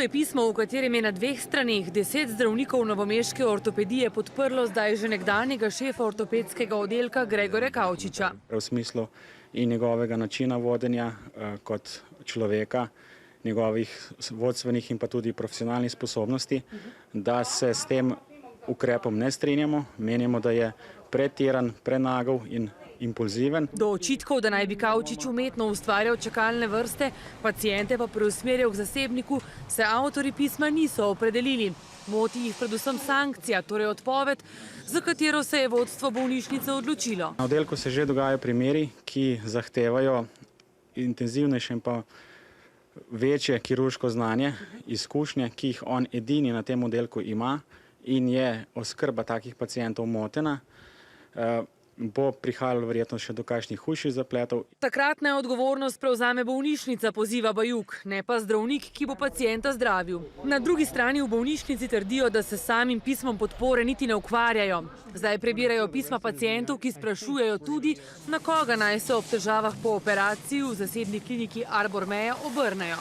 je pismo, v katerem je na 2 straneh 10 zdravnikov novomeške ortopedije podprlo zdaj že nekdanjega šefa ortopedskega oddelka Gregorja Kavčiča. V smislu in njegovega načina vodenja kot človeka, njegovih vodstvenih in pa tudi profesionalnih sposobnosti, da se s tem ukrepom ne strinjamo. Menimo, da je pretiran, prenagel in impulziven. Do očitkov, da naj bi Kavčič umetno ustvarjal čakalne vrste, paciente pa preusmerjal k zasebniku, se avtorji pisma niso opredelili. Moti jih predvsem sankcija, torej odpoved, za katero se je vodstvo bolnišnice odločilo. Na oddelku se že dogajajo primeri, ki zahtevajo intenzivnejše in pa večje kirurško znanje, izkušnje, ki jih on edini na tem oddelku ima, in je oskrba takih pacientov motena. Bo prihajalo verjetno še do kakšnih hujših zapletov. Takrat naj odgovornost prevzame bolnišnica, poziva Bajuk, ne pa zdravnik, ki bo pacienta zdravil. Na drugi strani v bolnišnici trdijo, da se samim pismom podpore niti ne ukvarjajo. Zdaj prebirajo pisma pacientov, ki sprašujejo tudi, na koga naj se ob težavah po operaciji v zasebni kliniki Arbor Meja obrnejo.